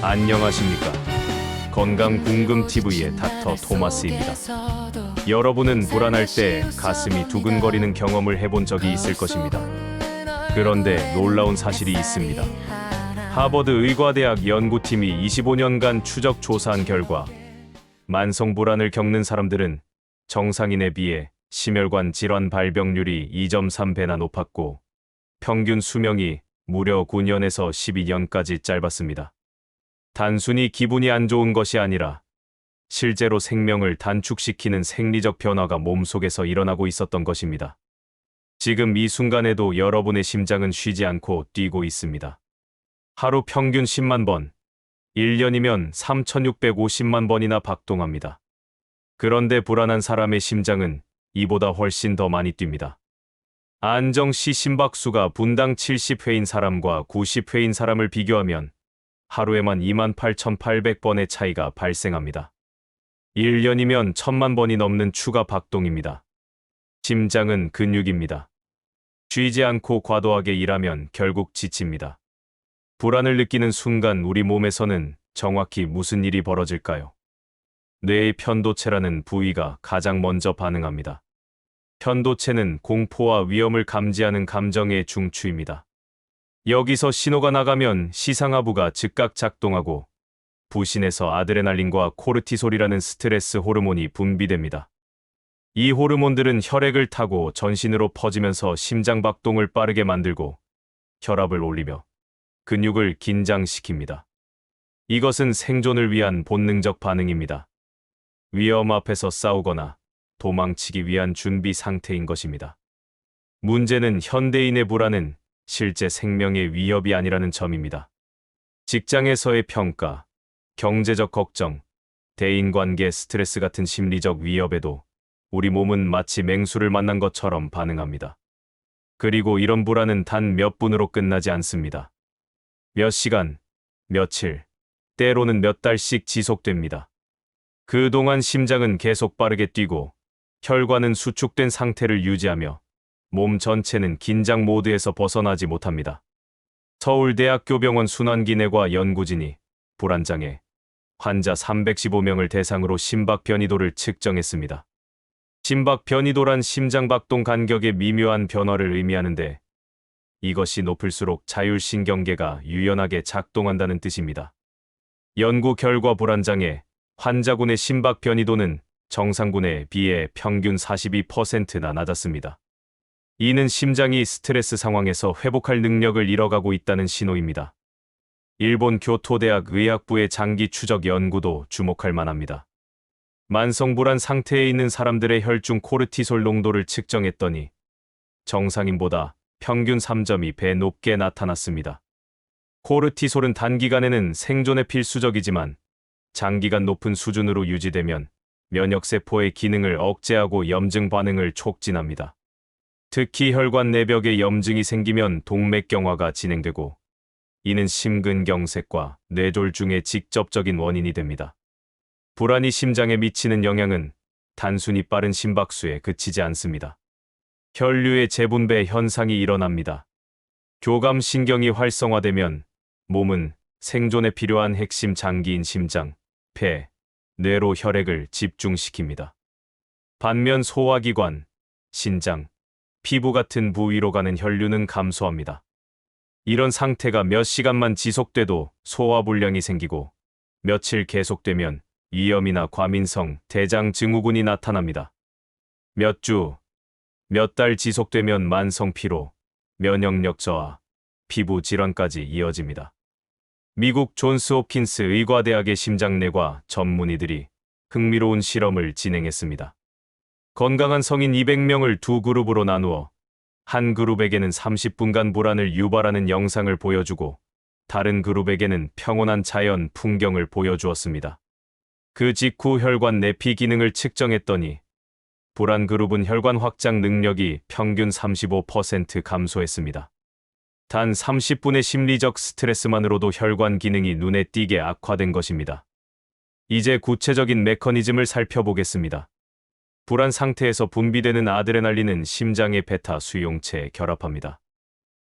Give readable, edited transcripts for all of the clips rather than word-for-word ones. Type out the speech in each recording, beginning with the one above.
안녕하십니까. 건강궁금TV의 닥터 토마스입니다. 여러분은 불안할 때 가슴이 두근거리는 경험을 해본 적이 있을 것입니다. 그런데 놀라운 사실이 있습니다. 하버드 의과대학 연구팀이 25년간 추적 조사한 결과 만성 불안을 겪는 사람들은 정상인에 비해 심혈관 질환 발병률이 2.3배나 높았고 평균 수명이 무려 9년에서 12년까지 짧았습니다. 단순히 기분이 안 좋은 것이 아니라 실제로 생명을 단축시키는 생리적 변화가 몸속에서 일어나고 있었던 것입니다. 지금 이 순간에도 여러분의 심장은 쉬지 않고 뛰고 있습니다. 하루 평균 10만 번, 1년이면 3,650만 번이나 박동합니다. 그런데 불안한 사람의 심장은 이보다 훨씬 더 많이 뜁니다. 안정 시 심박수가 분당 70회인 사람과 90회인 사람을 비교하면 하루에만 28,800번의 차이가 발생합니다. 1년이면 1,000만 번이 넘는 추가 박동입니다. 심장은 근육입니다. 쉬지 않고 과도하게 일하면 결국 지칩니다. 불안을 느끼는 순간 우리 몸에서는 정확히 무슨 일이 벌어질까요? 뇌의 편도체라는 부위가 가장 먼저 반응합니다. 편도체는 공포와 위험을 감지하는 감정의 중추입니다. 여기서 신호가 나가면 시상하부가 즉각 작동하고 부신에서 아드레날린과 코르티솔이라는 스트레스 호르몬이 분비됩니다. 이 호르몬들은 혈액을 타고 전신으로 퍼지면서 심장 박동을 빠르게 만들고 혈압을 올리며 근육을 긴장시킵니다. 이것은 생존을 위한 본능적 반응입니다. 위험 앞에서 싸우거나 도망치기 위한 준비 상태인 것입니다. 문제는 현대인의 불안은 실제 생명의 위협이 아니라는 점입니다. 직장에서의 평가, 경제적 걱정, 대인관계 스트레스 같은 심리적 위협에도 우리 몸은 마치 맹수를 만난 것처럼 반응합니다. 그리고 이런 불안은 단 몇 분으로 끝나지 않습니다. 몇 시간, 며칠, 때로는 몇 달씩 지속됩니다. 그동안 심장은 계속 빠르게 뛰고 혈관은 수축된 상태를 유지하며 몸 전체는 긴장 모드에서 벗어나지 못합니다. 서울대학교 병원 순환기내과 연구진이 불안장애 환자 315명을 대상으로 심박 변이도를 측정했습니다. 심박 변이도란 심장 박동 간격의 미묘한 변화를 의미하는데 이것이 높을수록 자율신경계가 유연하게 작동한다는 뜻입니다. 연구 결과 불안장애 환자군의 심박 변이도는 정상군에 비해 평균 42%나 낮았습니다. 이는 심장이 스트레스 상황에서 회복할 능력을 잃어가고 있다는 신호입니다. 일본 교토대학 의학부의 장기 추적 연구도 주목할 만합니다. 만성 불안 상태에 있는 사람들의 혈중 코르티솔 농도를 측정했더니 정상인보다 평균 3.2배 높게 나타났습니다. 코르티솔은 단기간에는 생존에 필수적이지만 장기간 높은 수준으로 유지되면 면역세포의 기능을 억제하고 염증 반응을 촉진합니다. 특히 혈관 내벽에 염증이 생기면 동맥경화가 진행되고 이는 심근경색과 뇌졸중의 직접적인 원인이 됩니다. 불안이 심장에 미치는 영향은 단순히 빠른 심박수에 그치지 않습니다. 혈류의 재분배 현상이 일어납니다. 교감신경이 활성화되면 몸은 생존에 필요한 핵심 장기인 심장, 폐, 뇌로 혈액을 집중시킵니다. 반면 소화기관, 신장, 피부 같은 부위로 가는 혈류는 감소합니다. 이런 상태가 몇 시간만 지속돼도 소화불량이 생기고 며칠 계속되면 위염이나 과민성 대장 증후군이 나타납니다. 몇 주, 몇 달 지속되면 만성 피로, 면역력 저하, 피부 질환까지 이어집니다. 미국 존스 홉킨스 의과대학의 심장내과 전문의들이 흥미로운 실험을 진행했습니다. 건강한 성인 200명을 두 그룹으로 나누어 한 그룹에게는 30분간 불안을 유발하는 영상을 보여주고 다른 그룹에게는 평온한 자연 풍경을 보여주었습니다. 그 직후 혈관 내피 기능을 측정했더니 불안 그룹은 혈관 확장 능력이 평균 35% 감소했습니다. 단 30분의 심리적 스트레스만으로도 혈관 기능이 눈에 띄게 악화된 것입니다. 이제 구체적인 메커니즘을 살펴보겠습니다. 불안 상태에서 분비되는 아드레날린은 심장의 베타 수용체에 결합합니다.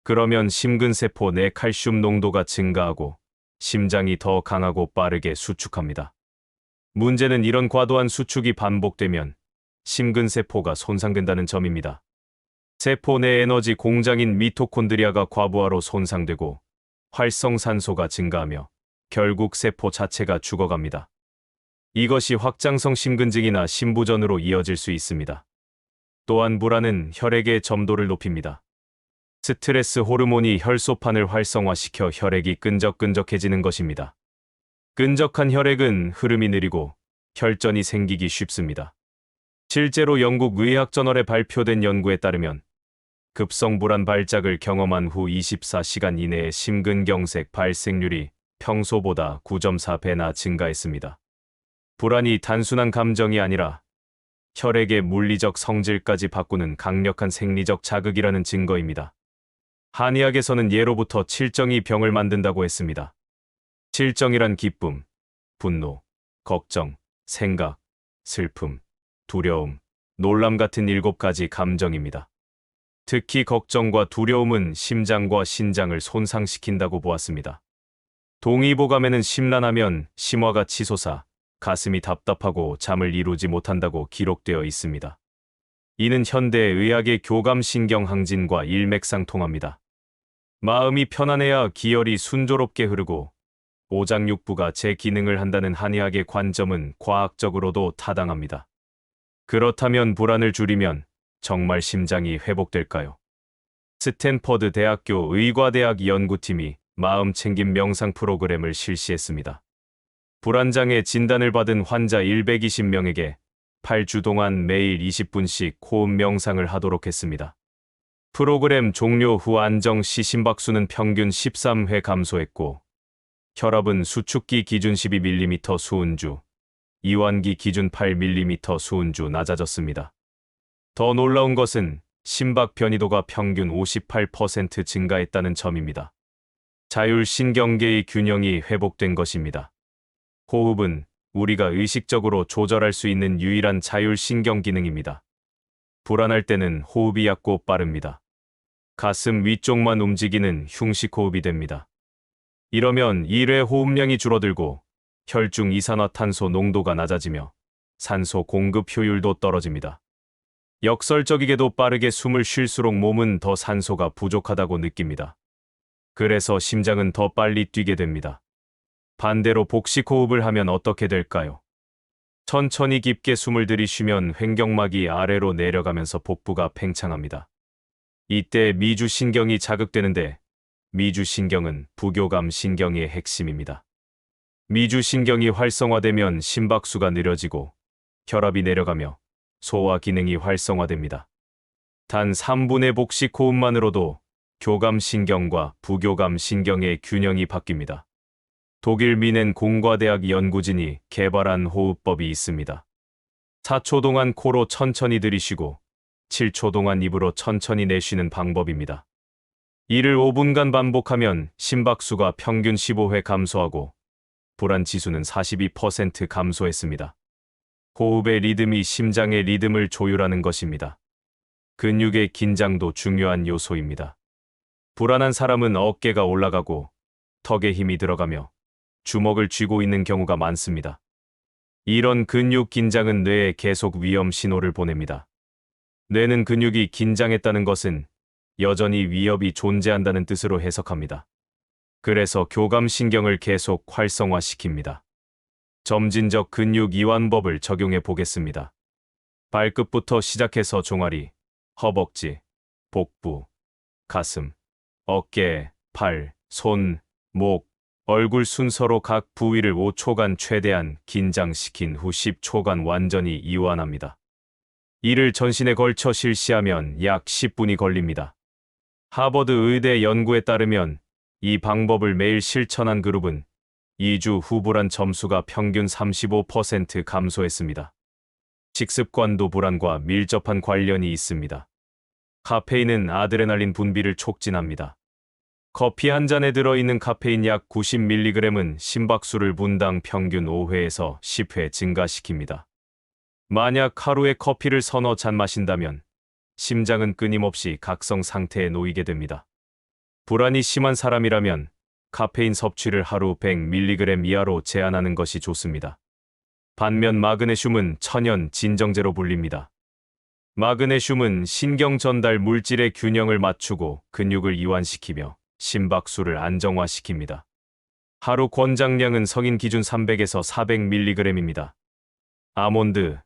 그러면 심근세포 내 칼슘 농도가 증가하고 심장이 더 강하고 빠르게 수축합니다. 문제는 이런 과도한 수축이 반복되면 심근세포가 손상된다는 점입니다. 세포 내 에너지 공장인 미토콘드리아가 과부하로 손상되고 활성산소가 증가하며 결국 세포 자체가 죽어갑니다. 이것이 확장성 심근증이나 심부전으로 이어질 수 있습니다. 또한 불안은 혈액의 점도를 높입니다. 스트레스 호르몬이 혈소판을 활성화시켜 혈액이 끈적끈적해지는 것입니다. 끈적한 혈액은 흐름이 느리고 혈전이 생기기 쉽습니다. 실제로 영국 의학저널에 발표된 연구에 따르면 급성 불안 발작을 경험한 후 24시간 이내에 심근경색 발생률이 평소보다 9.4배나 증가했습니다. 불안이 단순한 감정이 아니라 혈액의 물리적 성질까지 바꾸는 강력한 생리적 자극이라는 증거입니다. 한의학에서는 예로부터 칠정이 병을 만든다고 했습니다. 칠정이란 기쁨, 분노, 걱정, 생각, 슬픔, 두려움, 놀람 같은 7가지 감정입니다. 특히 걱정과 두려움은 심장과 신장을 손상시킨다고 보았습니다. 동의보감에는 심란하면 심화가 치솟아 가슴이 답답하고 잠을 이루지 못한다고 기록되어 있습니다. 이는 현대의학의 교감신경 항진과 일맥상통합니다. 마음이 편안해야 기혈이 순조롭게 흐르고 오장육부가 제 기능을 한다는 한의학의 관점은 과학적으로도 타당합니다. 그렇다면 불안을 줄이면 정말 심장이 회복될까요? 스탠퍼드 대학교 의과대학 연구팀이 마음챙김 명상 프로그램을 실시했습니다. 불안장애 진단을 받은 환자 120명에게 8주 동안 매일 20분씩 호흡 명상을 하도록 했습니다. 프로그램 종료 후 안정 시 심박수는 평균 13회 감소했고 혈압은 수축기 기준 12mm 수은주, 이완기 기준 8mm 수은주 낮아졌습니다. 더 놀라운 것은 심박 변이도가 평균 58% 증가했다는 점입니다. 자율신경계의 균형이 회복된 것입니다. 호흡은 우리가 의식적으로 조절할 수 있는 유일한 자율신경 기능입니다. 불안할 때는 호흡이 얕고 빠릅니다. 가슴 위쪽만 움직이는 흉식호흡이 됩니다. 이러면 1회 호흡량이 줄어들고 혈중 이산화탄소 농도가 낮아지며 산소 공급 효율도 떨어집니다. 역설적이게도 빠르게 숨을 쉴수록 몸은 더 산소가 부족하다고 느낍니다. 그래서 심장은 더 빨리 뛰게 됩니다. 반대로 복식호흡을 하면 어떻게 될까요? 천천히 깊게 숨을 들이쉬면 횡격막이 아래로 내려가면서 복부가 팽창합니다. 이때 미주신경이 자극되는데 미주신경은 부교감 신경의 핵심입니다. 미주신경이 활성화되면 심박수가 느려지고 혈압이 내려가며 소화 기능이 활성화됩니다. 단 3분의 복식 호흡만으로도 교감신경과 부교감신경의 균형이 바뀝니다. 독일 미넨 공과대학 연구진이 개발한 호흡법이 있습니다. 4초 동안 코로 천천히 들이쉬고 7초 동안 입으로 천천히 내쉬는 방법입니다. 이를 5분간 반복하면 심박수가 평균 15회 감소하고 불안 지수는 42% 감소했습니다. 호흡의 리듬이 심장의 리듬을 조율하는 것입니다. 근육의 긴장도 중요한 요소입니다. 불안한 사람은 어깨가 올라가고 턱에 힘이 들어가며 주먹을 쥐고 있는 경우가 많습니다. 이런 근육 긴장은 뇌에 계속 위험 신호를 보냅니다. 뇌는 근육이 긴장했다는 것은 여전히 위협이 존재한다는 뜻으로 해석합니다. 그래서 교감신경을 계속 활성화시킵니다. 점진적 근육 이완법을 적용해 보겠습니다. 발끝부터 시작해서 종아리, 허벅지, 복부, 가슴, 어깨, 팔, 손, 목, 얼굴 순서로 각 부위를 5초간 최대한 긴장시킨 후 10초간 완전히 이완합니다. 이를 전신에 걸쳐 실시하면 약 10분이 걸립니다. 하버드 의대 연구에 따르면 이 방법을 매일 실천한 그룹은 2주 후 불안 점수가 평균 35% 감소했습니다. 식습관도 불안과 밀접한 관련이 있습니다. 카페인은 아드레날린 분비를 촉진합니다. 커피 한 잔에 들어있는 카페인 약 90mg은 심박수를 분당 평균 5회에서 10회 증가시킵니다. 만약 하루에 커피를 서너 잔 마신다면 심장은 끊임없이 각성 상태에 놓이게 됩니다. 불안이 심한 사람이라면 카페인 섭취를 하루 100mg 이하로 제한하는 것이 좋습니다. 반면 마그네슘은 천연 진정제로 불립니다. 마그네슘은 신경 전달 물질의 균형을 맞추고 근육을 이완시키며 심박수를 안정화시킵니다. 하루 권장량은 성인 기준 300에서 400mg입니다. 아몬드,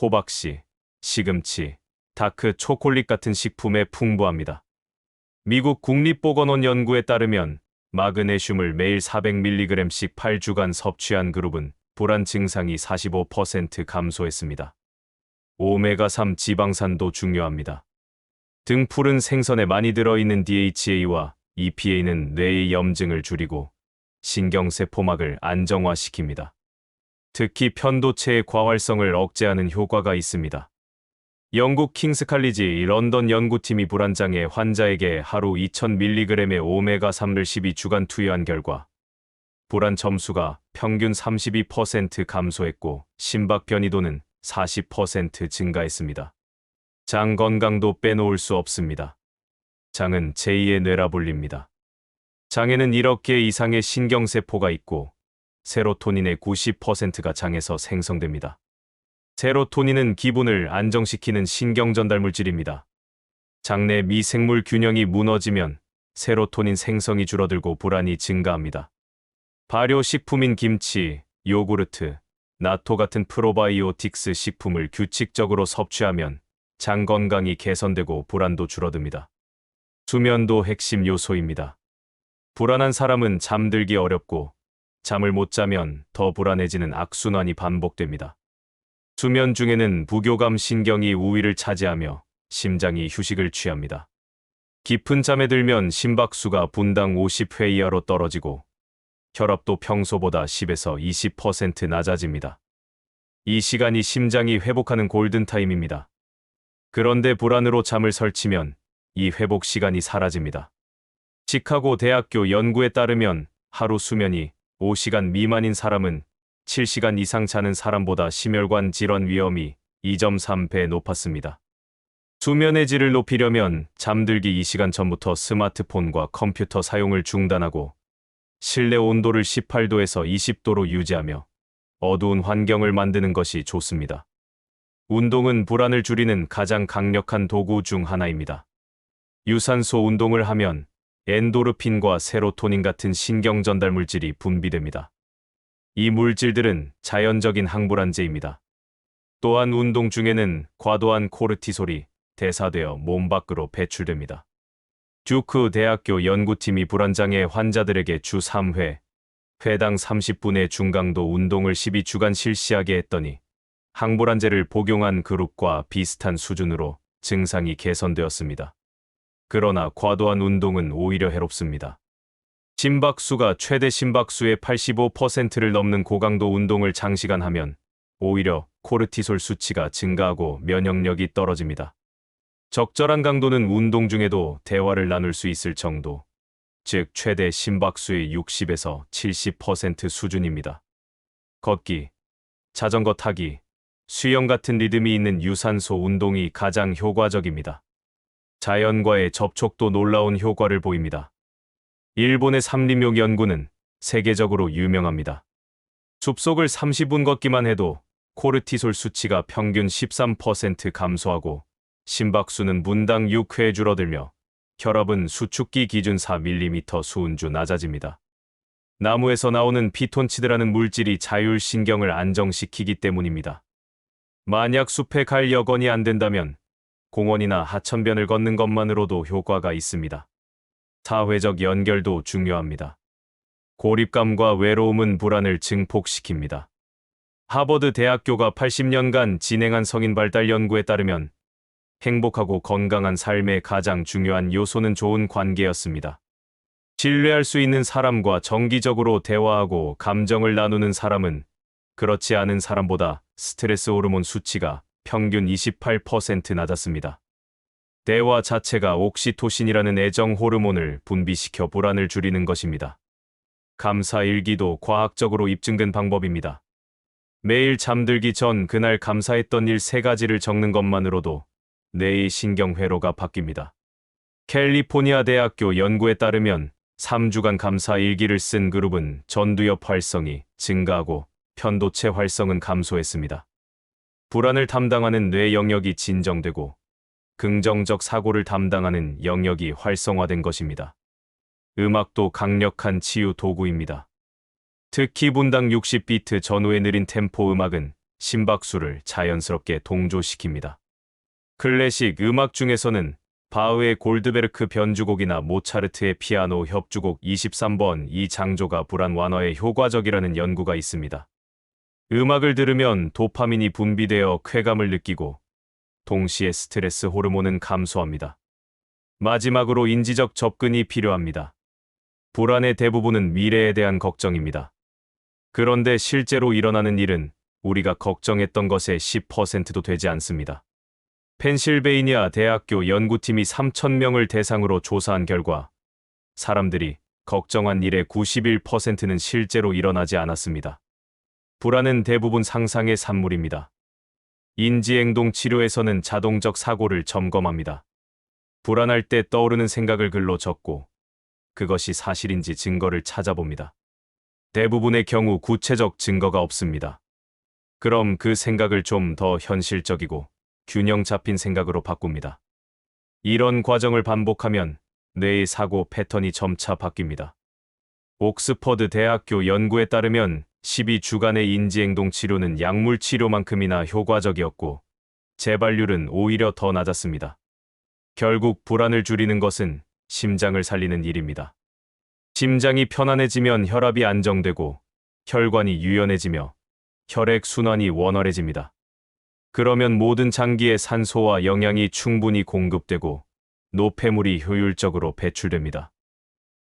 호박씨, 시금치, 다크 초콜릿 같은 식품에 풍부합니다. 미국 국립보건원 연구에 따르면 마그네슘을 매일 400mg씩 8주간 섭취한 그룹은 불안 증상이 45% 감소했습니다. 오메가3 지방산도 중요합니다. 등푸른 생선에 많이 들어있는 DHA와 EPA는 뇌의 염증을 줄이고 신경세포막을 안정화시킵니다. 특히 편도체의 과활성을 억제하는 효과가 있습니다. 영국 킹스 칼리지 런던 연구팀이 불안장애 환자에게 하루 2000mg의 오메가3를 12주간 투여한 결과 불안 점수가 평균 32% 감소했고 심박 변이도는 40% 증가했습니다. 장 건강도 빼놓을 수 없습니다. 장은 제2의 뇌라 불립니다. 장에는 1억 개 이상의 신경세포가 있고 세로토닌의 90%가 장에서 생성됩니다. 세로토닌은 기분을 안정시키는 신경전달물질입니다. 장내 미생물 균형이 무너지면 세로토닌 생성이 줄어들고 불안이 증가합니다. 발효식품인 김치, 요구르트, 나토 같은 프로바이오틱스 식품을 규칙적으로 섭취하면 장 건강이 개선되고 불안도 줄어듭니다. 수면도 핵심 요소입니다. 불안한 사람은 잠들기 어렵고 잠을 못 자면 더 불안해지는 악순환이 반복됩니다. 수면 중에는 부교감 신경이 우위를 차지하며 심장이 휴식을 취합니다. 깊은 잠에 들면 심박수가 분당 50회 이하로 떨어지고 혈압도 평소보다 10에서 20% 낮아집니다. 이 시간이 심장이 회복하는 골든타임입니다. 그런데 불안으로 잠을 설치면 이 회복 시간이 사라집니다. 시카고 대학교 연구에 따르면 하루 수면이 5시간 미만인 사람은 7시간 이상 자는 사람보다 심혈관 질환 위험이 2.3배 높았습니다. 수면의 질을 높이려면 잠들기 2시간 전부터 스마트폰과 컴퓨터 사용을 중단하고 실내 온도를 18도에서 20도로 유지하며 어두운 환경을 만드는 것이 좋습니다. 운동은 불안을 줄이는 가장 강력한 도구 중 하나입니다. 유산소 운동을 하면 엔도르핀과 세로토닌 같은 신경 전달 물질이 분비됩니다. 이 물질들은 자연적인 항불안제입니다. 또한 운동 중에는 과도한 코르티솔이 대사되어 몸 밖으로 배출됩니다. 듀크 대학교 연구팀이 불안장애 환자들에게 주 3회, 회당 30분의 중강도 운동을 12주간 실시하게 했더니 항불안제를 복용한 그룹과 비슷한 수준으로 증상이 개선되었습니다. 그러나 과도한 운동은 오히려 해롭습니다. 심박수가 최대 심박수의 85%를 넘는 고강도 운동을 장시간 하면 오히려 코르티솔 수치가 증가하고 면역력이 떨어집니다. 적절한 강도는 운동 중에도 대화를 나눌 수 있을 정도, 즉 최대 심박수의 60에서 70% 수준입니다. 걷기, 자전거 타기, 수영 같은 리듬이 있는 유산소 운동이 가장 효과적입니다. 자연과의 접촉도 놀라운 효과를 보입니다. 일본의 삼림욕 연구는 세계적으로 유명합니다. 숲속을 30분 걷기만 해도 코르티솔 수치가 평균 13% 감소하고 심박수는 분당 6회 줄어들며 혈압은 수축기 기준 4mm 수은주 낮아집니다. 나무에서 나오는 피톤치드라는 물질이 자율신경을 안정시키기 때문입니다. 만약 숲에 갈 여건이 안 된다면 공원이나 하천변을 걷는 것만으로도 효과가 있습니다. 사회적 연결도 중요합니다. 고립감과 외로움은 불안을 증폭시킵니다. 하버드 대학교가 80년간 진행한 성인 발달 연구에 따르면 행복하고 건강한 삶의 가장 중요한 요소는 좋은 관계였습니다. 신뢰할 수 있는 사람과 정기적으로 대화하고 감정을 나누는 사람은 그렇지 않은 사람보다 스트레스 호르몬 수치가 평균 28% 낮았습니다. 대화 자체가 옥시토신이라는 애정 호르몬을 분비시켜 불안을 줄이는 것입니다. 감사 일기도 과학적으로 입증된 방법입니다. 매일 잠들기 전 그날 감사했던 일 3가지를 적는 것만으로도 뇌의 신경회로가 바뀝니다. 캘리포니아 대학교 연구에 따르면 3주간 감사 일기를 쓴 그룹은 전두엽 활성이 증가하고 편도체 활성은 감소했습니다. 불안을 담당하는 뇌 영역이 진정되고 긍정적 사고를 담당하는 영역이 활성화된 것입니다. 음악도 강력한 치유 도구입니다. 특히 분당 60비트 전후의 느린 템포 음악은 심박수를 자연스럽게 동조시킵니다. 클래식 음악 중에서는 바흐의 골드베르크 변주곡이나 모차르트의 피아노 협주곡 23번 이 장조가 불안 완화에 효과적이라는 연구가 있습니다. 음악을 들으면 도파민이 분비되어 쾌감을 느끼고 동시에 스트레스 호르몬은 감소합니다. 마지막으로 인지적 접근이 필요합니다. 불안의 대부분은 미래에 대한 걱정입니다. 그런데 실제로 일어나는 일은 우리가 걱정했던 것의 10%도 되지 않습니다. 펜실베이니아 대학교 연구팀이 3,000명을 대상으로 조사한 결과 사람들이 걱정한 일의 91%는 실제로 일어나지 않았습니다. 불안은 대부분 상상의 산물입니다. 인지행동 치료에서는 자동적 사고를 점검합니다. 불안할 때 떠오르는 생각을 글로 적고 그것이 사실인지 증거를 찾아봅니다. 대부분의 경우 구체적 증거가 없습니다. 그럼 그 생각을 좀 더 현실적이고 균형 잡힌 생각으로 바꿉니다. 이런 과정을 반복하면 뇌의 사고 패턴이 점차 바뀝니다. 옥스퍼드 대학교 연구에 따르면 12주간의 인지행동 치료는 약물 치료만큼이나 효과적이었고 재발률은 오히려 더 낮았습니다. 결국 불안을 줄이는 것은 심장을 살리는 일입니다. 심장이 편안해지면 혈압이 안정되고 혈관이 유연해지며 혈액순환이 원활해집니다. 그러면 모든 장기에 산소와 영양이 충분히 공급되고 노폐물이 효율적으로 배출됩니다.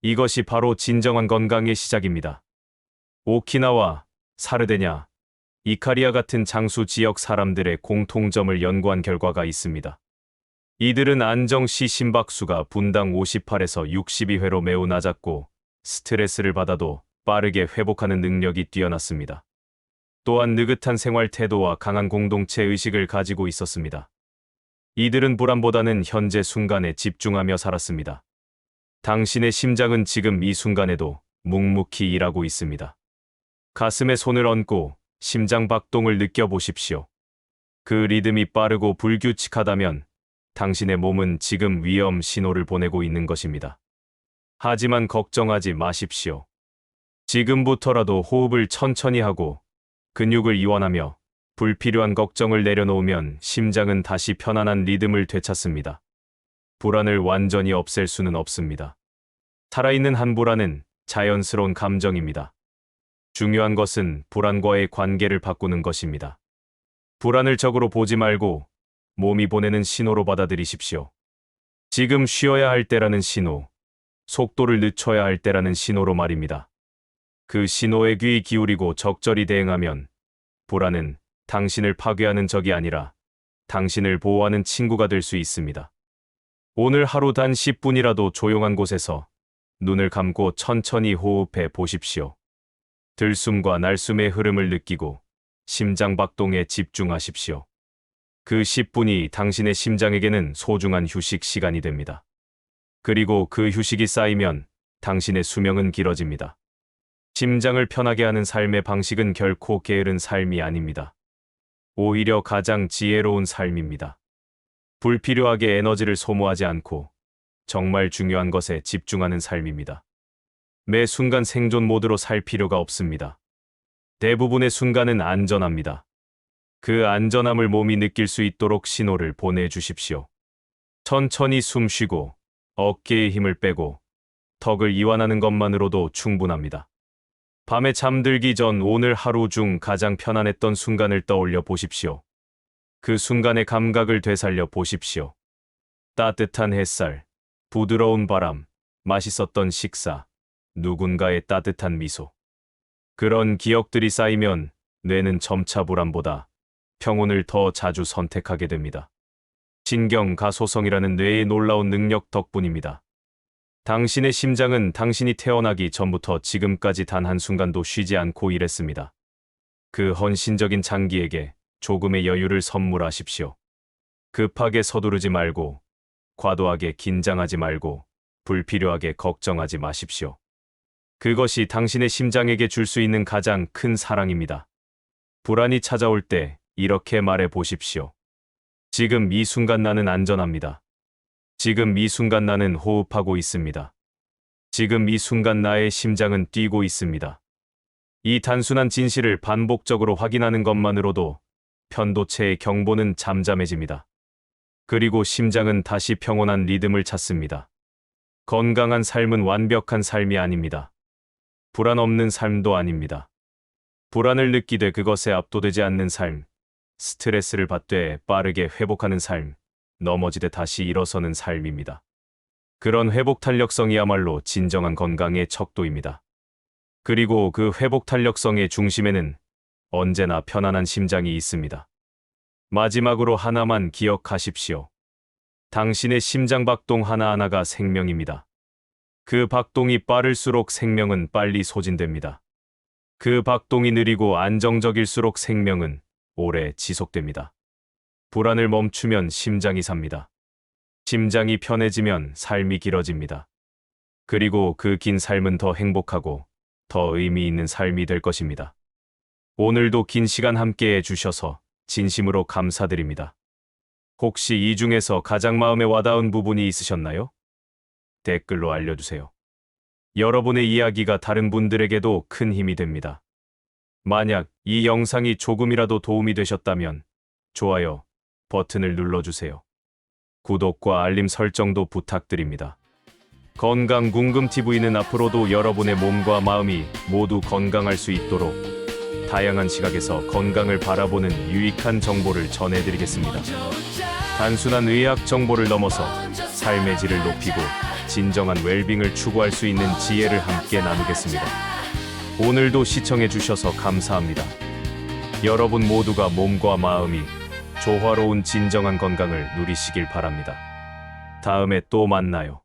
이것이 바로 진정한 건강의 시작입니다. 오키나와, 사르데냐, 이카리아 같은 장수 지역 사람들의 공통점을 연구한 결과가 있습니다. 이들은 안정 시 심박수가 분당 58에서 62회로 매우 낮았고 스트레스를 받아도 빠르게 회복하는 능력이 뛰어났습니다. 또한 느긋한 생활 태도와 강한 공동체 의식을 가지고 있었습니다. 이들은 불안보다는 현재 순간에 집중하며 살았습니다. 당신의 심장은 지금 이 순간에도 묵묵히 일하고 있습니다. 가슴에 손을 얹고 심장 박동을 느껴보십시오. 그 리듬이 빠르고 불규칙하다면 당신의 몸은 지금 위험 신호를 보내고 있는 것입니다. 하지만 걱정하지 마십시오. 지금부터라도 호흡을 천천히 하고 근육을 이완하며 불필요한 걱정을 내려놓으면 심장은 다시 편안한 리듬을 되찾습니다. 불안을 완전히 없앨 수는 없습니다. 살아있는 한 불안은 자연스러운 감정입니다. 중요한 것은 불안과의 관계를 바꾸는 것입니다. 불안을 적으로 보지 말고 몸이 보내는 신호로 받아들이십시오. 지금 쉬어야 할 때라는 신호, 속도를 늦춰야 할 때라는 신호로 말입니다. 그 신호에 귀 기울이고 적절히 대응하면 불안은 당신을 파괴하는 적이 아니라 당신을 보호하는 친구가 될 수 있습니다. 오늘 하루 단 10분이라도 조용한 곳에서 눈을 감고 천천히 호흡해 보십시오. 들숨과 날숨의 흐름을 느끼고 심장 박동에 집중하십시오. 그 10분이 당신의 심장에게는 소중한 휴식 시간이 됩니다. 그리고 그 휴식이 쌓이면 당신의 수명은 길어집니다. 심장을 편하게 하는 삶의 방식은 결코 게으른 삶이 아닙니다. 오히려 가장 지혜로운 삶입니다. 불필요하게 에너지를 소모하지 않고 정말 중요한 것에 집중하는 삶입니다. 매 순간 생존 모드로 살 필요가 없습니다. 대부분의 순간은 안전합니다. 그 안전함을 몸이 느낄 수 있도록 신호를 보내주십시오. 천천히 숨 쉬고 어깨에 힘을 빼고 턱을 이완하는 것만으로도 충분합니다. 밤에 잠들기 전 오늘 하루 중 가장 편안했던 순간을 떠올려 보십시오. 그 순간의 감각을 되살려 보십시오. 따뜻한 햇살, 부드러운 바람, 맛있었던 식사, 누군가의 따뜻한 미소. 그런 기억들이 쌓이면 뇌는 점차 불안보다 평온을 더 자주 선택하게 됩니다. 신경가소성이라는 뇌의 놀라운 능력 덕분입니다. 당신의 심장은 당신이 태어나기 전부터 지금까지 단 한순간도 쉬지 않고 일했습니다. 그 헌신적인 장기에게 조금의 여유를 선물하십시오. 급하게 서두르지 말고, 과도하게 긴장하지 말고, 불필요하게 걱정하지 마십시오. 그것이 당신의 심장에게 줄 수 있는 가장 큰 사랑입니다. 불안이 찾아올 때 이렇게 말해 보십시오. 지금 이 순간 나는 안전합니다. 지금 이 순간 나는 호흡하고 있습니다. 지금 이 순간 나의 심장은 뛰고 있습니다. 이 단순한 진실을 반복적으로 확인하는 것만으로도 편도체의 경보는 잠잠해집니다. 그리고 심장은 다시 평온한 리듬을 찾습니다. 건강한 삶은 완벽한 삶이 아닙니다. 불안 없는 삶도 아닙니다. 불안을 느끼되 그것에 압도되지 않는 삶, 스트레스를 받되 빠르게 회복하는 삶, 넘어지되 다시 일어서는 삶입니다. 그런 회복 탄력성이야말로 진정한 건강의 척도입니다. 그리고 그 회복 탄력성의 중심에는 언제나 편안한 심장이 있습니다. 마지막으로 하나만 기억하십시오. 당신의 심장 박동 하나하나가 생명입니다. 그 박동이 빠를수록 생명은 빨리 소진됩니다. 그 박동이 느리고 안정적일수록 생명은 오래 지속됩니다. 불안을 멈추면 심장이 삽니다. 심장이 편해지면 삶이 길어집니다. 그리고 그 긴 삶은 더 행복하고 더 의미 있는 삶이 될 것입니다. 오늘도 긴 시간 함께해 주셔서 진심으로 감사드립니다. 혹시 이 중에서 가장 마음에 와닿은 부분이 있으셨나요? 댓글로 알려주세요. 여러분의 이야기가 다른 분들에게도 큰 힘이 됩니다. 만약 이 영상이 조금이라도 도움이 되셨다면 좋아요 버튼을 눌러주세요. 구독과 알림 설정도 부탁드립니다. 건강궁금TV는 앞으로도 여러분의 몸과 마음이 모두 건강할 수 있도록 다양한 시각에서 건강을 바라보는 유익한 정보를 전해드리겠습니다. 단순한 의학 정보를 넘어서 삶의 질을 높이고 진정한 웰빙을 추구할 수 있는 지혜를 함께 나누겠습니다. 오늘도 시청해주셔서 감사합니다. 여러분 모두가 몸과 마음이 조화로운 진정한 건강을 누리시길 바랍니다. 다음에 또 만나요.